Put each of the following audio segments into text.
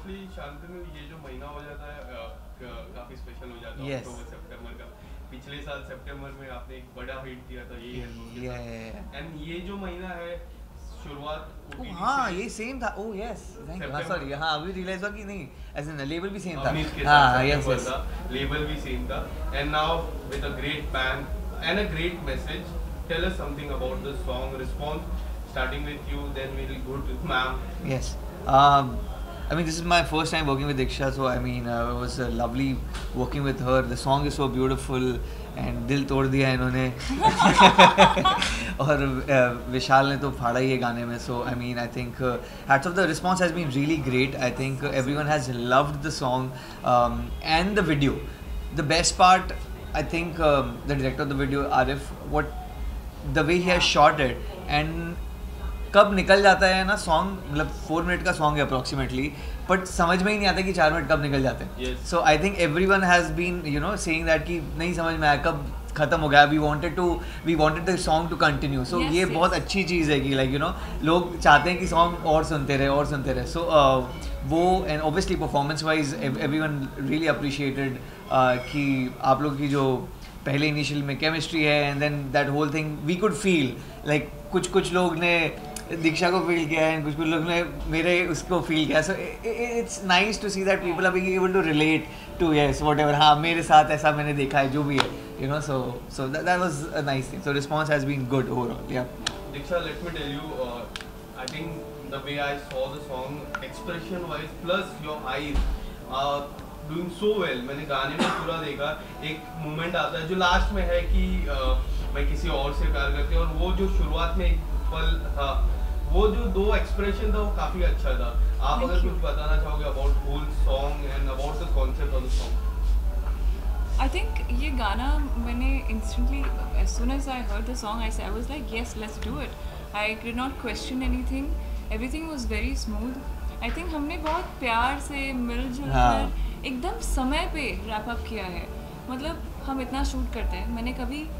Firstly Shantanu, ये जो महीना हो जाता है काफी स्पेशल हो जाता है, अक्टूबर सितंबर का। पिछले साल सितंबर में आपने एक बड़ा हिट दिया था ये एल्बम, एंड ये जो महीना है शुरुआत हाँ ये सेम था। ओह यस, सॉरी, हाँ अभी रियलाइज हुआ कि नहीं, एज इन लेबल भी सेम था। हाँ यस यस, लेबल भी सेम था, and now with a great bang and a great message, tell us something about the song response, starting with you, then we'll go to ma'am. Yes. I mean, this is my first time working with Diksha, so I mean, it was lovely working with her. The song is so beautiful, and दिल तोड़ दिया इन्होंने और विशाल ने तो फाड़ा ही है गाने में. So I mean, I think hats off, the response has been really great. I think everyone has loved the song and the video. The best part, I think, the director of the video, Arif, the way he has shot it, and कब निकल जाता है ना song, मतलब 4 minute का song है approximately, but समझ में ही नहीं आता कि 4 मिनट कब निकल जाते हैं. So I think everyone has been saying that कि नहीं समझ में आया कब खत्म हो गया. We wanted the song to continue. So ये बहुत अच्छी चीज़ है कि लोग चाहते हैं कि सॉन्ग और सुनते रहे. सो वो, and obviously performance wise everyone really appreciated कि आप लोग की जो पहले इनिशियल में केमिस्ट्री है, and then that whole thing we could feel like कुछ लोग ने दीक्षा को फील किया है, कुछ लोग ने मेरे उसको फील किया. So it's nice to see that people are being able to relate to yes whatever. हाँ मेरे साथ ऐसा मैंने देखा है जो भी है, so that was a nice thing. So response has been good overall. Yeah. Diksha, let me tell you, I think the way I saw the song, expression wise plus your eyes doing so well. मैंने गाने में पूरा देखा. एक moment आता है जो last में है कि मैं किसी और से प्यार करती हूँ, और वो जो शुरुआत में एक पल था, वो जो 2 एक्सप्रेशन था वो काफी अच्छा था. आप अगर कुछ बताना चाहोगे about whole song and about the concept of the song. I think ये गाना मैंने instantly as soon as I heard the song I was like yes let's do it. I did not question anything, everything was very smooth. I think हमने बहुत प्यार से मिलजुल कर एकदम समय पे रैप अप किया है. मतलब हम इतना शूट करते हैं,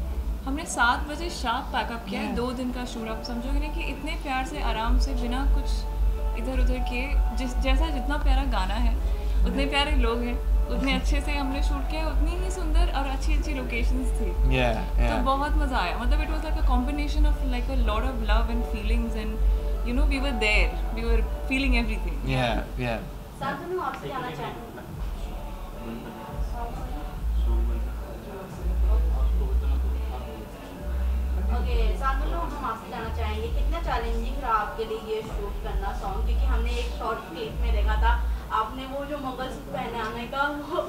हमने 7 बजे शार्प पैकअप किया है. 2 दिन का शूट. आप समझोगे ना कि इतने प्यार से आराम से बिना कुछ इधर उधर किए, जैसा जितना प्यारा गाना है उतने प्यारे लोग हैं, उतने अच्छे से हमने शूट किया, उतनी ही सुंदर और अच्छी लोकेशंस थी. तो बहुत मज़ा आया. मतलब it was like a combination of like a lot of love and feelings, and we were there, we were feeling everything. Shantanu, आपसे जानना चाहूँगी. ओके शांतनु, हम आपसे जानना चाहेंगे कितना चैलेंजिंग रहा आपके लिए ये शूट करना सॉन्ग, क्योंकि हमने एक शॉर्ट क्लिप में देखा था आपने वो जो मंगलसूत्र पहनाने का वो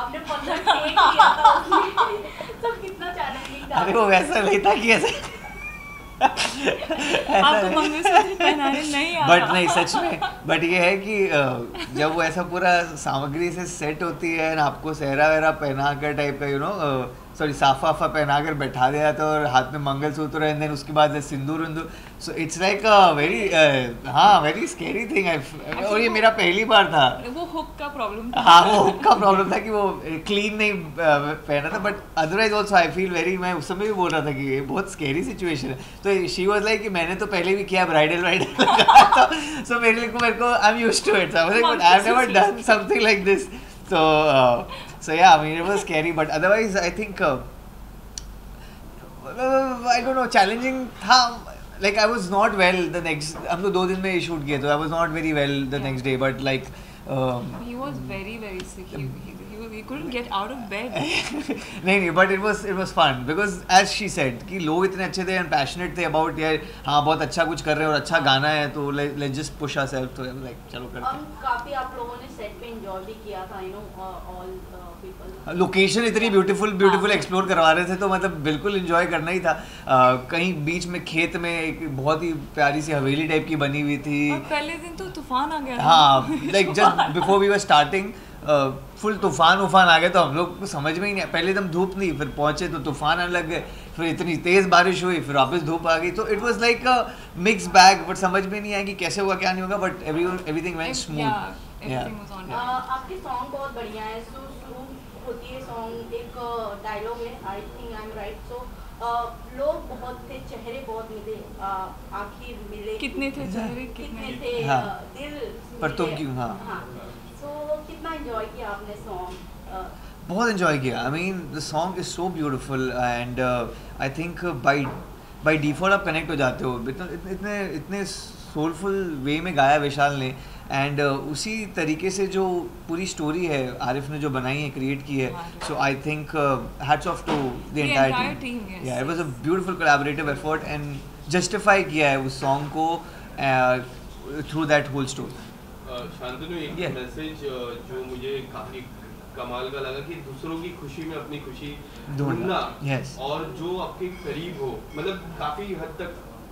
आपने 15 टेक किया था उसमें. तो कितना चैलेंजिंग था? अरे वो वैसा नहीं था कि ऐसे आपको मंगलसूत्र पहनाने नहीं आता. बट नहीं, सच में. बट ये है कि जब वो ऐसा पूरा सामग्री से सेट होती है ना, आपको सहरा वहरा पहना कर टाइप का साफा पहना कर बैठा दिया था, और हाथ में मंगलसूत्र है, एंड देन उसके बाद सिंदूर विंदूर. So it's like a very very scary thing. और ये मेरा पहली बार था. वो हुक का प्रॉब्लम था. हाँ वो हुक का प्रॉब्लम था कि वो क्लीन नहीं पहना था. But otherwise also I feel very, मैं उस समय भी बोल रहा था कि ये बहुत स्केरी सिचुएशन है. तो शी वाज लाइक कि मैंने तो पहले भी किया ब्राइडल सो मेरे को I am used to it. I have never done something like this. So yeah, I mean it was scary, but otherwise I think I don't know, challenging था. Like I was not well the next. हम तो 2 दिन में shoot किए, तो I was not very well the next day, but like he was very sick. He couldn't get out of bed. नहीं, but it was fun because as she said कि लोग इतने अच्छे थे and passionate थे about यार हाँ बहुत अच्छा कुछ कर रहे हैं और अच्छा गाना है, तो let's just push ourselves to like चलो करते हैं. काफी आप लोगों ने सेट पे एंजॉय भी किया था, all people. लोकेशन इतनी ब्यूटीफुल एक्सप्लोर करवा रहे थे, तो मतलब बिल्कुल एंजॉय करना ही था. कहीं बीच में खेत में एक बहुत ही प्यारी सी हवेली टाइप की बनी हुई थी. और पहले दिन तो तूफान आ गया था. हाँ, like just before we were starting full तूफान आ गया, तो हम लोग को समझ में ही नहीं. पहले एकदम धूप नहीं, फिर पहुंचे तो तूफान आने लग गए, फिर इतनी तेज बारिश हुई, फिर वापस धूप आ गई. तो it was like a mix bag, but समझ में नहीं आया कि कैसे होगा क्या नहीं होगा. But everything went smooth. आपके सॉन्ग बहुत बढ़िया है. शुरू होती है सॉन्ग एक डायलॉग है, I think I am right. So लोग बहुत थे, चेहरे बहुत मिले, आखिर मिले. कितने थे चेहरे, कितने थे दिल पर तुम क्यों. हाँ एंजॉय किया आपने सॉन्ग? बहुत enjoy किया. I mean the song is so beautiful and I think by default आप connect हो जाते हो. इतने soulful way में गाया विशाल ने and उसी तरीके से जो पूरी story है आरिफ ने जो बनाई है, create की है. So I think hats off to the entire team. Yes, Yeah, it was a beautiful collaborative effort and justify किया है उस song को through that whole story. Shantanu, एक Yeah. मैसेज जो मुझे काफी कमाल का लगा कि दूसरों की खुशी में अपनी खुशी ढूंढना. ढूंढना. Yes. और जो आपके करीब हो, मतलब काफी हद तक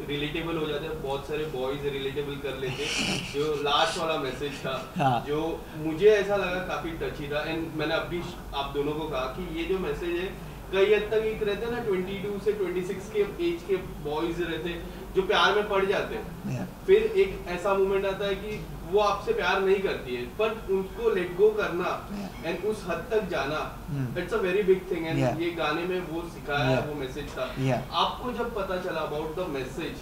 रिलेटेबल हो जाते हैं. बहुत सारे बॉयज रिलेटेबल कर लेते हैं. जो लास्ट वाला मैसेज था, हाँ. जो मुझे ऐसा लगा काफी टची था. एंड मैंने अभी आप दोनों को कहा कि ये जो मैसेज है कई हद तक एक रहते हैं ना 22 से 26 के एज के बॉयज रहते हैं जो प्यार में पड़ जाते हैं. Yeah. फिर एक ऐसा मोमेंट आता है कि वो आपसे प्यार नहीं करती है, पर उनको लेट गो करना एंड उस हद तक जाना, it's a very big thing. And ये गाने में वो सिखाया है, वो मैसेज था. आपको जब पता चला about the message,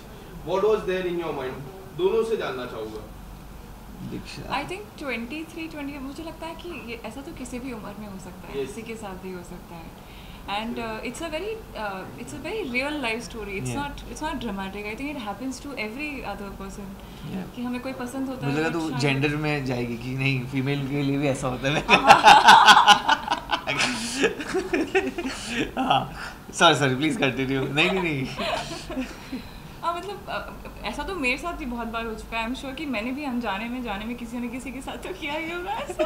what was there in your mind? दोनों से जानना चाहूंगा. आई थिंक 23-20 मुझे लगता है कि ये ऐसा तो किसी भी उम्र में हो सकता है. Yes. किसी के साथ भी हो सकता है. And it's a very real life story. It's not dramatic. I think it happens to every other person. Yeah. कि हमें कोई पसंद होता है. मुझे लगा तो जेंडर में जाएगी कि नहीं, फीमेल के लिए भी ऐसा होता है. हाँ, सॉरी प्लीज कंटिन्यू. नहीं. मतलब ऐसा तो मेरे साथ भी बहुत बार हो चुका है. आई एम श्योर कि मैंने भी अनजाने में जाने में किसी न किसी के साथ तो किया ही होगा ऐसा.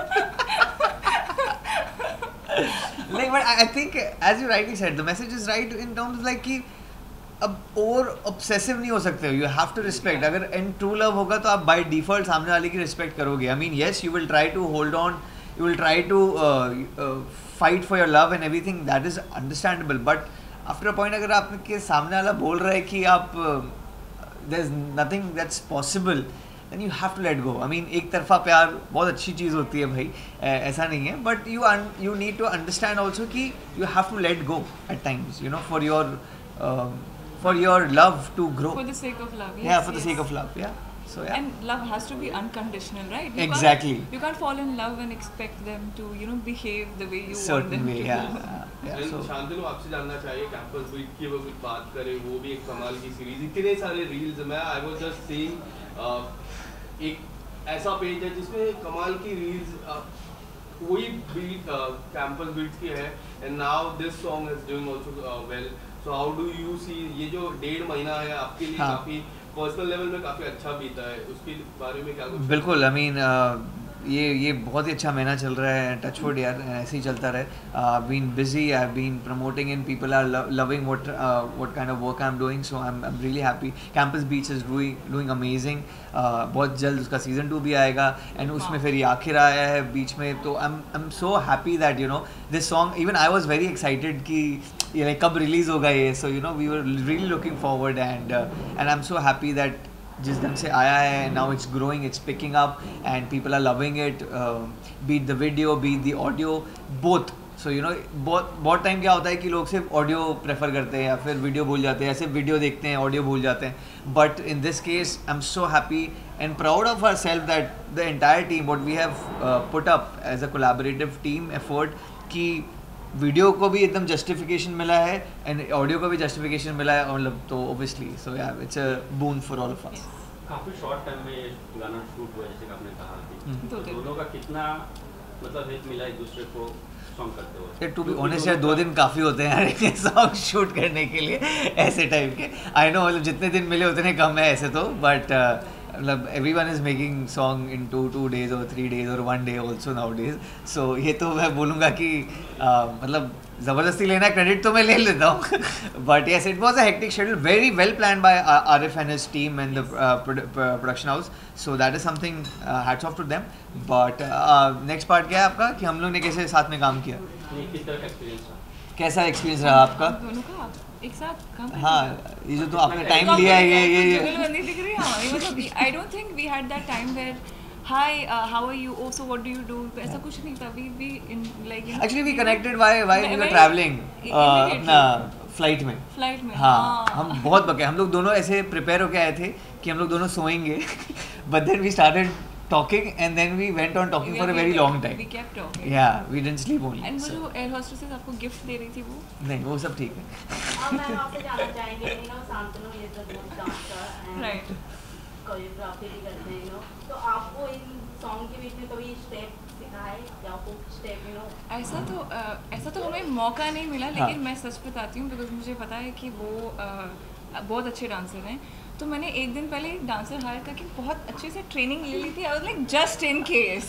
Like, but I think as you rightly said, the message is right in terms of like कि अब और obsessive नहीं हो सकते हो. You have to respect. अगर in true love होगा तो आप by default सामने वाले की respect करोगे. I mean yes, you will try to hold on, you will try to fight for your love and everything. That is understandable. But after a point अगर आपके सामने वाला बोल रहा है कि आप there's nothing that's possible, then you have to let go. I mean एक तरफा प्यार बहुत अच्छी चीज़ होती है भाई, ऐसा नहीं है. But you need to understand also कि you have to let go at times, you know, for your love to grow. For the sake of love. Yes, Yeah, for the yes. sake of love. Yeah. So yeah. And love has to be unconditional, right? Exactly. You can't fall in love and expect them to, you know, behave the way you want Certain them way. to. Yeah. And So Shantanu, आपसे जानना चाहिए campus beat की वो कुछ बात करें. वो भी एक कमाल की सीरीज, इतने सारे रील्स. मैं आई वाज जस्ट सीइंग एक ऐसा पेज है जिसमें कमाल की रील्स कोई बीट कैंपस बीट्स की है. And now this song is doing also well. So how do you see ये जो 1.5 महीना है आपके लिए हाँ. काफी पर्सनल लेवल में काफी अच्छा बीता है, उसके बारे में क्या कुछ? बिल्कुल. आई मीन ये बहुत ही अच्छा महीना चल रहा है. टचवुड यार, ऐसे ही चलता रहे. Been busy, I been promoting and people are loving what kind of work I am doing. So I am really happy. Campus Beats is doing amazing. बहुत जल्द उसका सीजन 2 भी आएगा एंड उसमें फिर ये आखिर आया है बीच में. तो I am so happy that you know this song, even I was very excited कि ये लाइक कब रिलीज होगा ये. So you know we were really looking forward and I am so happy that जिस ढंग से आया है, now it's growing, it's picking up and people are loving it. Beat the video, beat the audio, both. So you know बहुत time क्या होता है कि लोग सिर्फ ऑडियो प्रेफर करते हैं या फिर वीडियो भूल जाते हैं, या सिर्फ वीडियो देखते हैं ऑडियो भूल जाते हैं. But in this case I am so happy and proud of our self that the entire team what we have put up as a collaborative team effort कि वीडियो को भी एकदम जस्टिफिकेशन मिला है एंड ऑडियो को भी justification मिला है. मतलब तो ऑब्वियसली सो या it's a boon for all of us. काफ़ी शॉर्ट टाइम में ये गाना शूट हुआ जैसे कि आपने कहा कि तो दोनों का कितना मतलब हेल्प मिला एक दूसरे को सॉन्ग करते हुए? टू बी ऑनेस्ट यार 2 दिन काफ़ी होते हैं यार सॉन्ग शूट करने के लिए ऐसे टाइप के. आई नो मतलब जितने दिन मिले उतने कम है ऐसे तो. बट मतलब everyone is making song in 2 days or 3 days or 1 day also nowadays. So ये तो मैं बोलूँगा कि मतलब ज़बरदस्ती लेना क्रेडिट तो मैं ले लेता हूँ. But yes, it was a hectic schedule, very well planned by Arif and his team and the production house. So that is something hats off to them. But next part क्या है आपका कि हम लोग ने कैसे साथ में काम किया? किस तरह का एक्सपीरियंस था? कैसा एक्सपीरियंस रहा आपका? दोनों का एक साथ काम. हाँ, ये जो तो आपने टाइम लिया है ये जुगलबंदी दिख रही है. हाँ, ये मतलब I don't think we had that time where hi, how are you? Oh, so what do you do? ऐसा कुछ नहीं था. We in like actually we connected while we were traveling अपना फ्लाइट में. हाँ, हम बहुत बके. हम लोग दोनों ऐसे प्रिपेयर होके आए थे कि हम लोग दोनों सोएंगे. But then we started talking and then we went on talking for a very long time. We kept talking. Yeah, we didn't sleep only. And वो so. जो एयर होस्टेसेस आपको गिफ्ट दे रही थी वो नहीं वो सब ठीक है. अब मैम आपसे जानना चाहेंगे you know Shantanu is a good dancer and right choreography भी करते हैं यू नो तो आपको इन सॉन्ग के बीच में कभी स्टेप सिखाए या हुक स्टेप यू नो ऐसा तो हमें मौका नहीं मिला लेकिन मैं सच बताती हूँ बिकॉज मुझे पता है कि वो बहुत अच्छे डांसर हैं. तो मैंने एक दिन पहले एक डांसर हायर करके बहुत अच्छे से ट्रेनिंग ले ली थी. आई was like just in case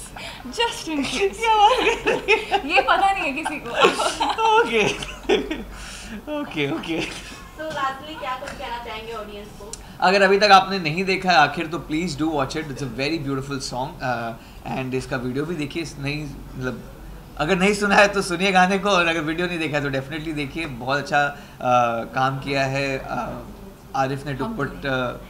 ये पता नहीं है किसी को. ओके. तो लास्टली क्या कुछ कहना चाहेंगे ऑडियंस को? अगर अभी तक आपने नहीं देखा है आखिर तो please do watch it. It's a very beautiful song and इसका वीडियो भी देखिए. नहीं मतलब अगर नहीं सुना है तो सुनिए गाने को और अगर वीडियो नहीं देखा है तो डेफिनेटली देखिए. बहुत अच्छा काम किया है आरिफ ने to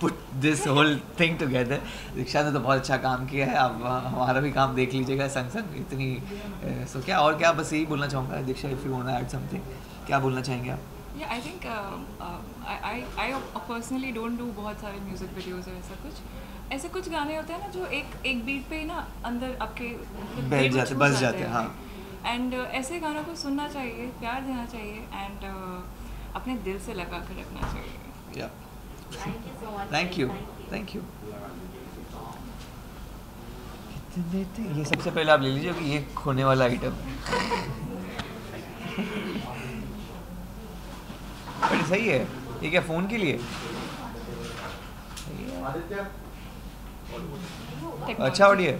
put this whole thing together. Diksha ने तो बहुत अच्छा काम किया है. आप हमारा भी काम देख लीजिएगा संग संग इतनी सो क्या और क्या बस यही बोलना चाहूँगा. Diksha if you want to add something क्या बोलना चाहेंगे आप? Yeah, I think I personally don't do बहुत सारे म्यूज़िक वीडियोज़ और ऐसे कुछ गाने होते हैं ना जो एक बीट पे ना अंदर आपके बैठ जाते बस जाते हैं. हाँ. एंड ऐसे गानों को सुनना चाहिए, प्यार देना चाहिए एंड अपने दिल से लगा कर रखना चाहिए. Yeah. Thank you so much. Thank you. ये सबसे पहले आप ले लीजिए कि ये खोने वाला आइटम बट सही है. ये क्या फ़ोन के लिए? अच्छा ऑडियो.